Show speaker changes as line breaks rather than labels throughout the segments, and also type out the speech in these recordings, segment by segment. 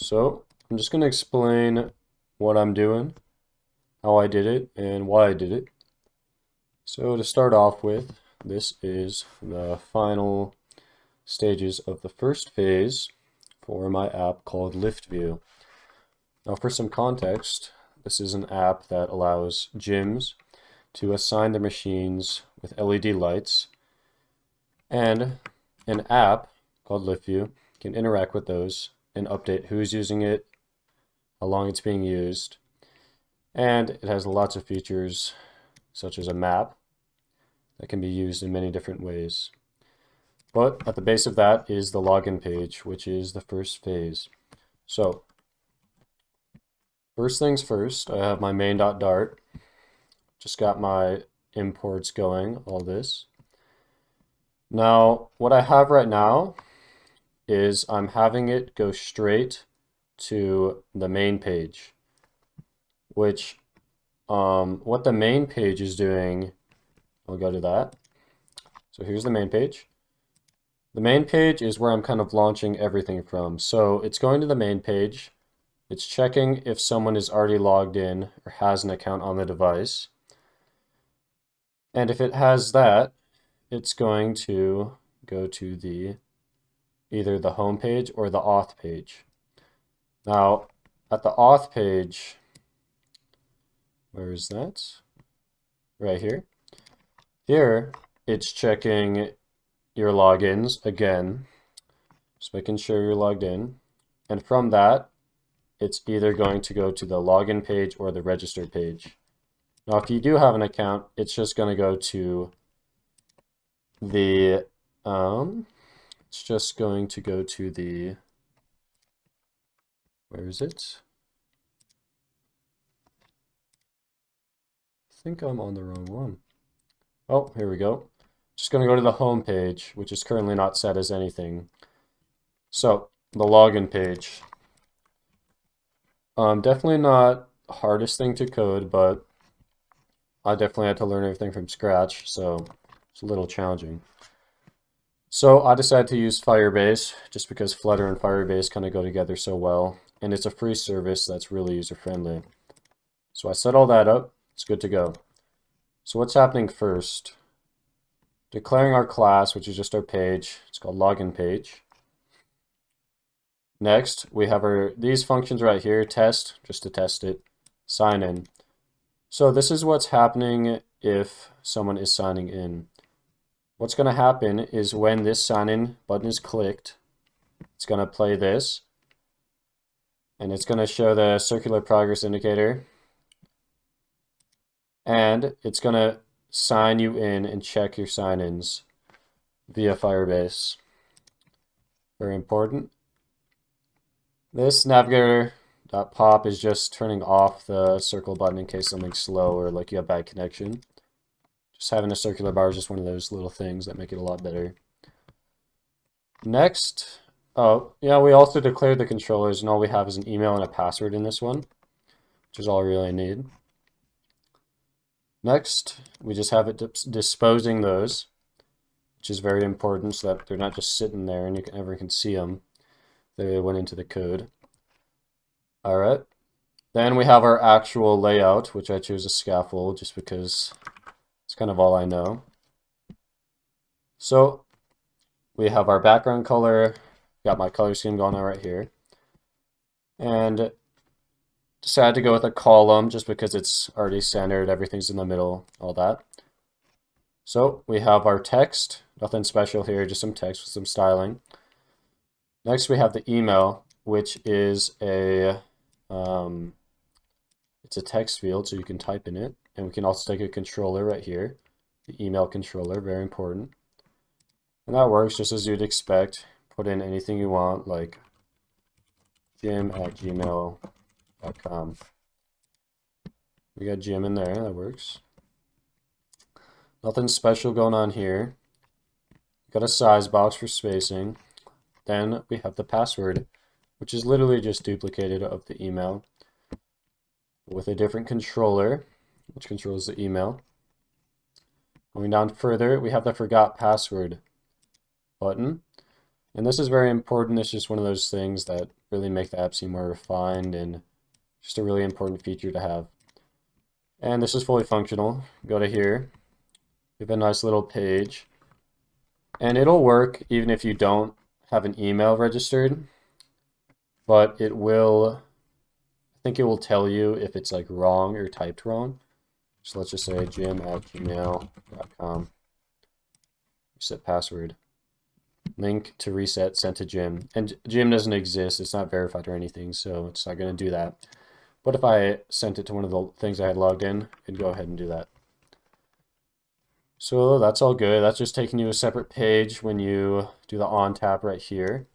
So I'm just going to explain what I'm doing, how I did it, and why I did it. So to start off with, this is the final stages of the first phase for my app called LiftView. Now for some context, this is an app that allows gyms to assign their machines with LED lights, and an app called LiftView can interact with those and update who's using it, how long it's being used, and it has lots of features such as a map that can be used in many different ways. But at the base of that is the login page, which is the first phase. So first things first, I have my main.dart. Just got my imports going, all this. Now, what I have right now is I'm having it go straight to the main page, which what the main page is doing, I'll go to that. So here's the main page. The main page is where I'm kind of launching everything from. So it's going to the main page. It's checking if someone is already logged in or has an account on the device. And if it has that, it's going to go to either the home page or the auth page. Now, at the auth page, where is that? Right here. Here, it's checking your logins again, just making sure you're logged in. And from that, it's either going to go to the login page or the register page. Now, if you do have an account, it's just going to go to the, where is it? I think I'm on the wrong one. Oh, here we go. Just going to go to the home page, which is currently not set as anything. So, the login page. Definitely not the hardest thing to code, but I definitely had to learn everything from scratch, so it's a little challenging. So I decided to use Firebase just because Flutter and Firebase kind of go together so well, and it's a free service that's really user-friendly. So I set all that up, it's good to go. So what's happening first? Declaring our class, which is just our page, it's called login page. Next, we have these functions right here, test, just to test it, sign in. So this is what's happening if someone is signing in. What's going to happen is when this sign in button is clicked, it's going to play this, and it's going to show the circular progress indicator, and it's going to sign you in and check your sign-ins via Firebase. Very important. This navigator.pop is just turning off the circle button in case something's slow or like you have bad connection. Just having a circular bar is just one of those little things that make it a lot better. Next, oh yeah, we also declared the controllers, and all we have is an email and a password in this one, which is all we really need. Next, we just have it disposing those, which is very important so that they're not just sitting there and you can see them. They went into the code. All right. Then we have our actual layout, which I chose a scaffold just because it's kind of all I know. So we have our background color, got my color scheme going on right here. And decided to go with a column just because it's already standard, everything's in the middle, all that. So we have our text, nothing special here, just some text with some styling. Next we have the email, which is it's a text field, so you can type in it. And we can also take a controller right here, the email controller, very important. And that works just as you'd expect. Put in anything you want, like jim@gmail.com. We got Jim in there, that works. Nothing special going on here. Got a size box for spacing. Then we have the password, which is literally just duplicated of the email with a different controller, which controls the email. Going down further, we have the forgot password button. And this is very important. It's just one of those things that really make the app seem more refined and just a really important feature to have. And this is fully functional. Go to here. We have a nice little page. And it'll work even if you don't have an email registered, but it will, I think it will tell you if it's like wrong or typed wrong. So let's just say jim@gmail.com. Reset password. Link to reset sent to Jim. And Jim doesn't exist. It's not verified or anything, so it's not going to do that. But if I sent it to one of the things I had logged in, it'd go ahead and do that. So that's all good. That's just taking you a separate page when you do the on tap right here.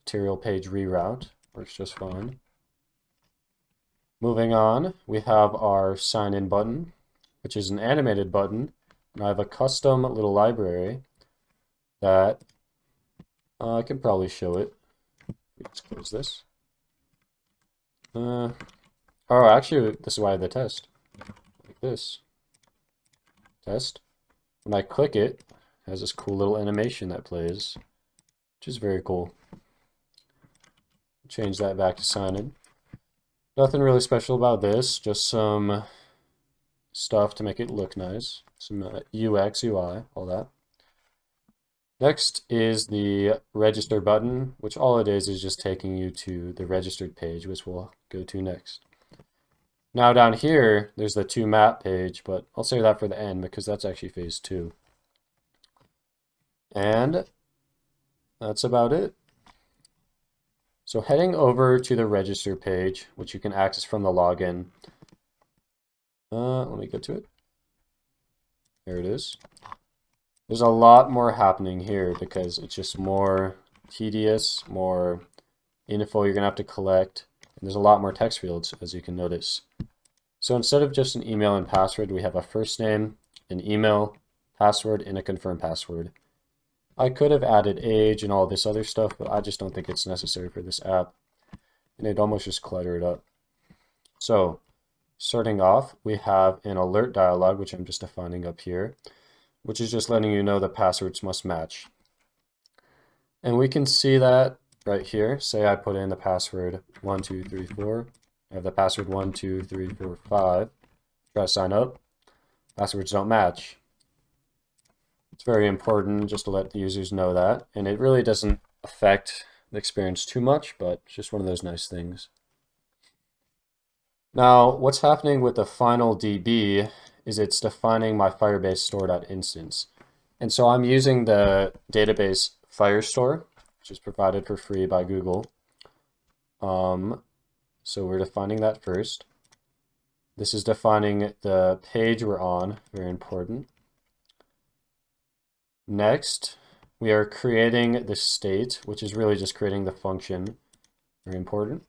Material page reroute. Works just fine. Moving on, we have our sign in button, which is an animated button. And I have a custom little library that I can probably show it. Let's close this. Oh, actually, this is why I have the test. Like this. Test. When I click it, it has this cool little animation that plays, which is very cool. Change that back to sign in. Nothing really special about this, just some stuff to make it look nice. Some UX, UI, all that. Next is the register button, which all it is just taking you to the registered page, which we'll go to next. Now down here, there's the to map page, but I'll save that for the end because that's actually phase 2. And that's about it. So heading over to the register page, which you can access from the login. Let me get to it. There it is. There's a lot more happening here because it's just more tedious, more info you're going to have to collect. And there's a lot more text fields, as you can notice. So instead of just an email and password, we have a first name, an email, password, and a confirmed password. I could have added age and all this other stuff, but I just don't think it's necessary for this app. And it'd almost just clutter it up. So starting off, we have an alert dialog, which I'm just defining up here, which is just letting you know the passwords must match. And we can see that right here. Say I put in the password 1234. I have the password 12345. Try to sign up. Passwords don't match. It's very important just to let the users know that. And it really doesn't affect the experience too much, but it's just one of those nice things. Now, what's happening with the final DB is it's defining my Firebase store.instance. And so I'm using the database Firestore, which is provided for free by Google. So we're defining that first. This is defining the page we're on, very important. Next, we are creating the state, which is really just creating the function, very important.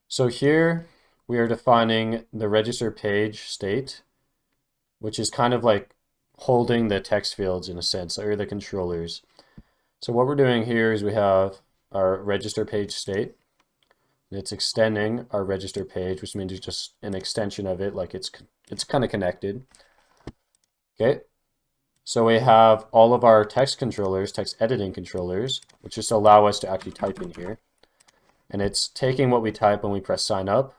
So here we are defining the register page state, which is kind of like holding the text fields in a sense, or the controllers. So what we're doing here is we have our register page state. It's extending our register page, which means it's just an extension of it, like it's kind of connected. Okay, so we have all of our text controllers, text editing controllers, which just allow us to actually type in here. And it's taking what we type when we press sign up,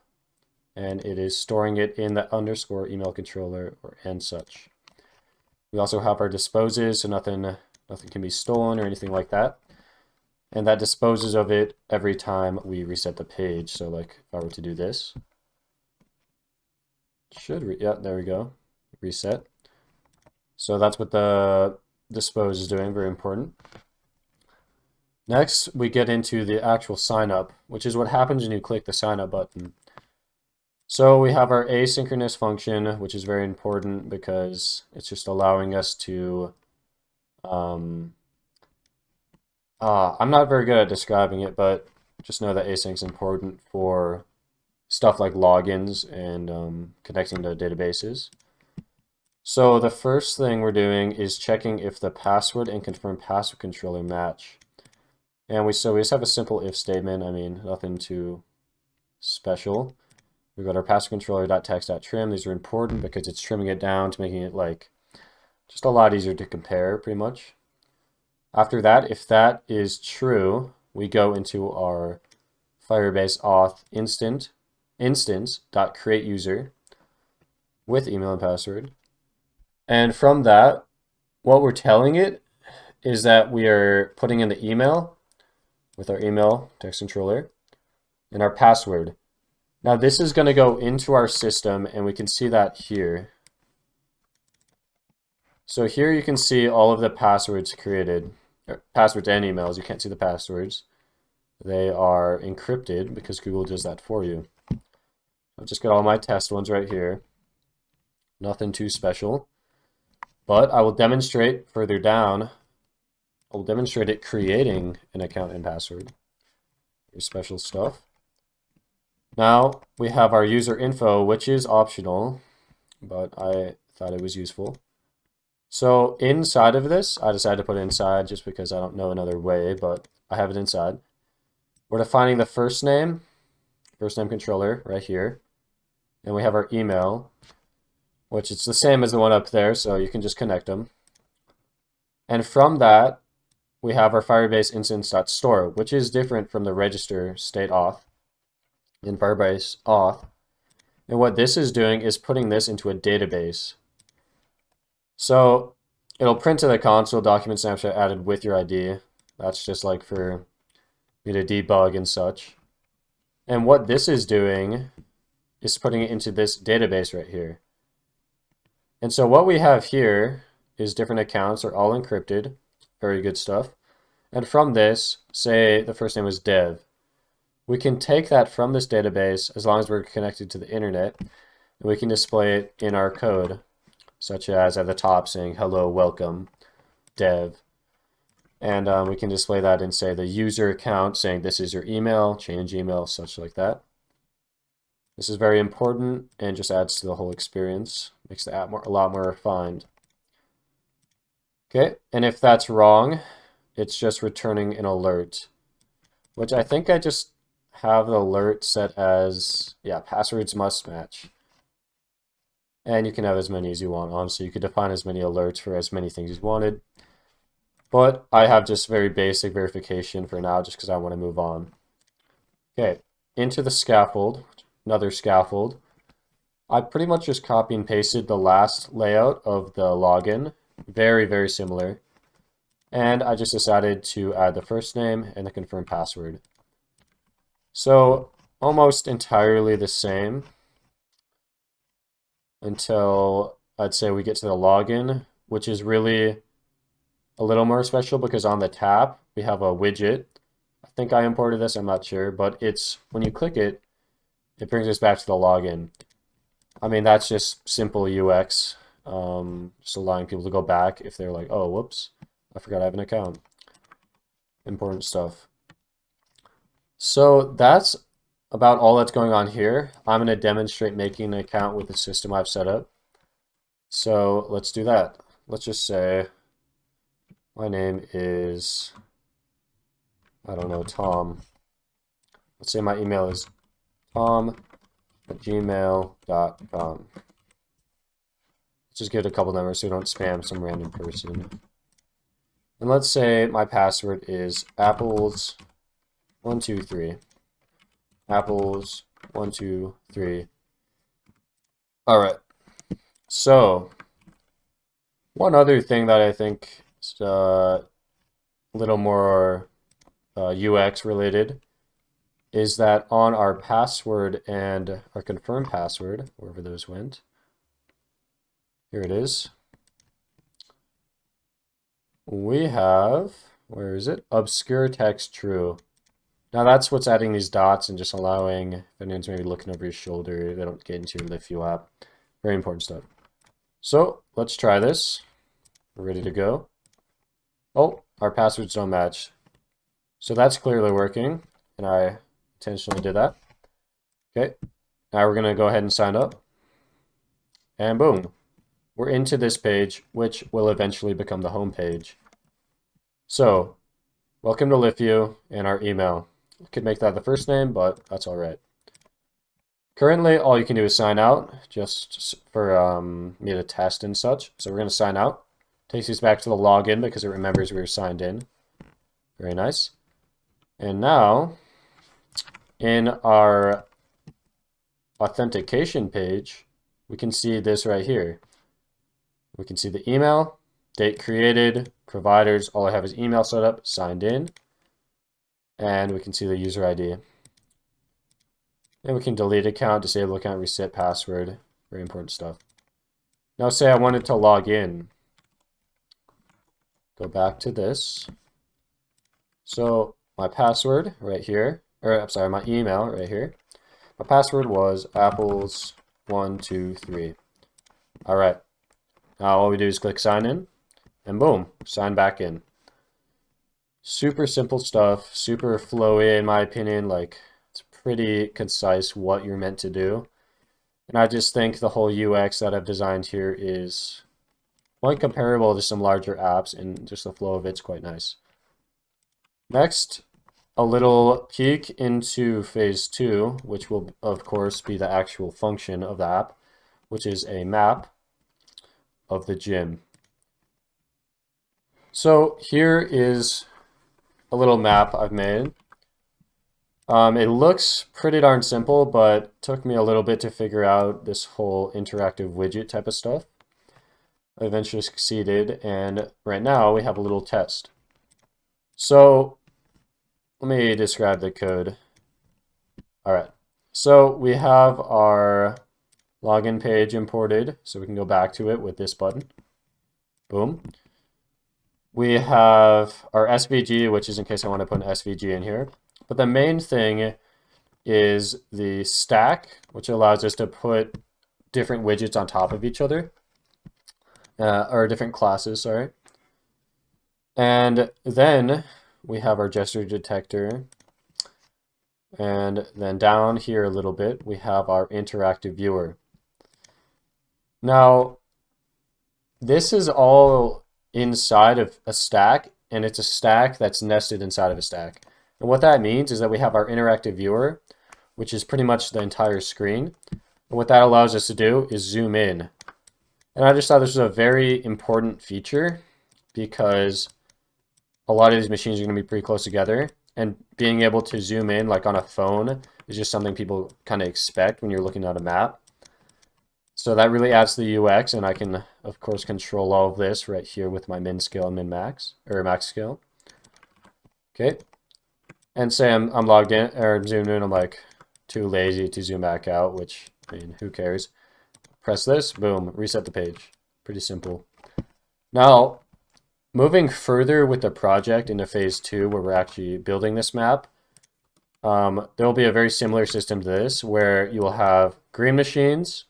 and it is storing it in the underscore email controller and such. We also have our disposes, so nothing can be stolen or anything like that. And that disposes of it every time we reset the page. So like if I were to do this, yeah, there we go, reset. So that's what the dispose is doing, very important. Next, we get into the actual sign up, which is what happens when you click the sign up button. So we have our asynchronous function, which is very important because it's just allowing us to I'm not very good at describing it, but just know that async is important for stuff like logins and connecting to databases. So the first thing we're doing is checking if the password and confirmed password controller match. And we just have a simple if statement. I mean, nothing too special. We've got our password controller.text.trim. These are important because it's trimming it down to making it like just a lot easier to compare pretty much. After that, if that is true, we go into our Firebase auth instance.createUser with email and password. And from that, what we're telling it is that we are putting in the email with our email text controller and our password. Now this is going to go into our system, and we can see that here. So here you can see all of the passwords created, passwords and emails. You can't see the passwords. They are encrypted because Google does that for you. I've just got all my test ones right here. Nothing too special. But I will demonstrate further down. I'll demonstrate it creating an account and password. Your special stuff. Now we have our user info, which is optional, but I thought it was useful. So inside of this, I decided to put it inside just because I don't know another way, but I have it inside. We're defining the first name controller right here. And we have our email, which it's the same as the one up there, so you can just connect them. And from that, we have our Firebase instance.store, which is different from the register state auth in Firebase auth. And what this is doing is putting this into a database. So it'll print to the console document snapshot added with your ID. That's just like for me to debug and such. And what this is doing is putting it into this database right here. And so what we have here is different accounts are all encrypted. Very good stuff. And from this, say the first name was Dev. We can take that from this database as long as we're connected to the internet, and we can display it in our code, such as at the top saying, hello, welcome, Dev. And we can display that in, say, the user account saying this is your email, change email, such like that. This is very important and just adds to the whole experience, makes the app a lot more refined. Okay, and if that's wrong, it's just returning an alert, which I think I just have the alert set as, yeah, passwords must match. And you can have as many as you want on, so you could define as many alerts for as many things as you wanted. But I have just very basic verification for now just because I want to move on. Okay, into the scaffold, another scaffold. I pretty much just copy and pasted the last layout of the login. Very, very similar. And I just decided to add the first name and the confirm password. So almost entirely the same until I'd say we get to the login, which is really a little more special because on the tab we have a widget. I think I imported this, I'm not sure, but it's when you click it, it brings us back to the login. I mean, that's just simple UX, just allowing people to go back if they're like, oh, whoops, I forgot I have an account. Important stuff. So that's about all that's going on here. I'm going to demonstrate making an account with the system I've set up. So let's do that. Let's just say my name is, I don't know, Tom. Let's say my email is tom@gmail.com. Let's just give it a couple numbers so we don't spam some random person. And let's say my password is apples123. Apples123. All right. So one other thing that I think is a little more UX related is that on our password and our confirm password, wherever those went, here it is. We have, where is it? Obscure text true. Now that's what's adding these dots and just allowing, if anyone's maybe looking over your shoulder, they don't get into your Lift View app. Very important stuff. So let's try this. We're ready to go. Oh, our passwords don't match. So that's clearly working, and I intentionally did that. Okay, now we're gonna go ahead and sign up. And boom, we're into this page, which will eventually become the home page. So, welcome to Lift View and our email. I could make that the first name, but that's all right. Currently, all you can do is sign out, just for me to test and such. So we're going to sign out. Takes us back to the login because it remembers we were signed in. Very nice. And now, in our authentication page, we can see this right here. We can see the email, date created, providers, all I have is email set up, signed in, and we can see the user ID. And we can delete account, disable account, reset password, very important stuff. Now say I wanted to log in. Go back to this. So my password right here, or I'm sorry, my email right here. My password was apples123. All right. Now all we do is click sign in, and boom, sign back in. Super simple stuff, super flowy in my opinion. Like, it's pretty concise what you're meant to do. And I just think the whole UX that I've designed here is quite comparable to some larger apps, and just the flow of it's quite nice. Next, a little peek into phase 2, which will of course be the actual function of the app, which is a map of the gym. So here is a little map I've made. It looks pretty darn simple, but took me a little bit to figure out this whole interactive widget type of stuff. I eventually succeeded, and right now we have a little test. So let me describe the code. All right, so we have our login page imported, so we can go back to it with this button. Boom. We have our SVG, which is in case I want to put an SVG in here. But the main thing is the stack, which allows us to put different widgets on top of each other, or different classes, sorry. And then we have our gesture detector. And then down here a little bit, we have our interactive viewer. Now, this is all inside of a stack, and it's a stack that's nested inside of a stack. And what that means is that we have our interactive viewer, which is pretty much the entire screen. And what that allows us to do is zoom in. And I just thought this was a very important feature because a lot of these machines are going to be pretty close together. And being able to zoom in like on a phone is just something people kind of expect when you're looking at a map. So that really adds to the UX, and I can, of course, control all of this right here with my min scale and min max, or max scale. Okay. And say I'm logged in, or I'm zoomed in, I'm like too lazy to zoom back out, which, I mean, who cares? Press this, boom, reset the page. Pretty simple. Now, moving further with the project into phase 2, where we're actually building this map, there will be a very similar system to this, where you will have green machines,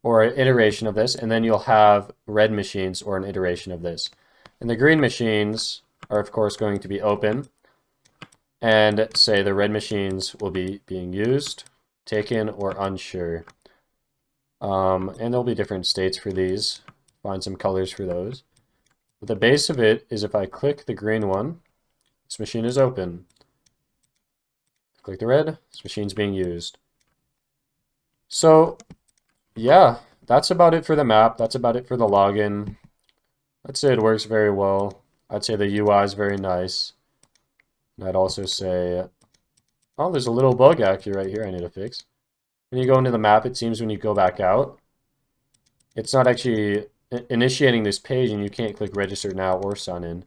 or an iteration of this, and then you'll have red machines, or an iteration of this. And the green machines are, of course, going to be open, and say the red machines will be being used, taken, or unsure. And there'll be different states for these. Find some colors for those. But the base of it is if I click the green one, this machine is open. Click the red, this machine's being used. So, yeah, that's about it for the map. That's about it for the login. I'd say it works very well. I'd say the UI is very nice. And I'd also say, oh, there's a little bug actually right here I need to fix. When you go into the map, it seems when you go back out, it's not actually initiating this page, and you can't click register now or sign in.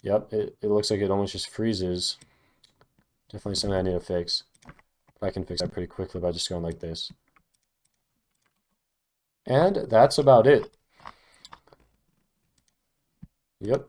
Yep, it looks like it almost just freezes. Definitely something I need to fix. But I can fix that pretty quickly by just going like this. And that's about it. Yep.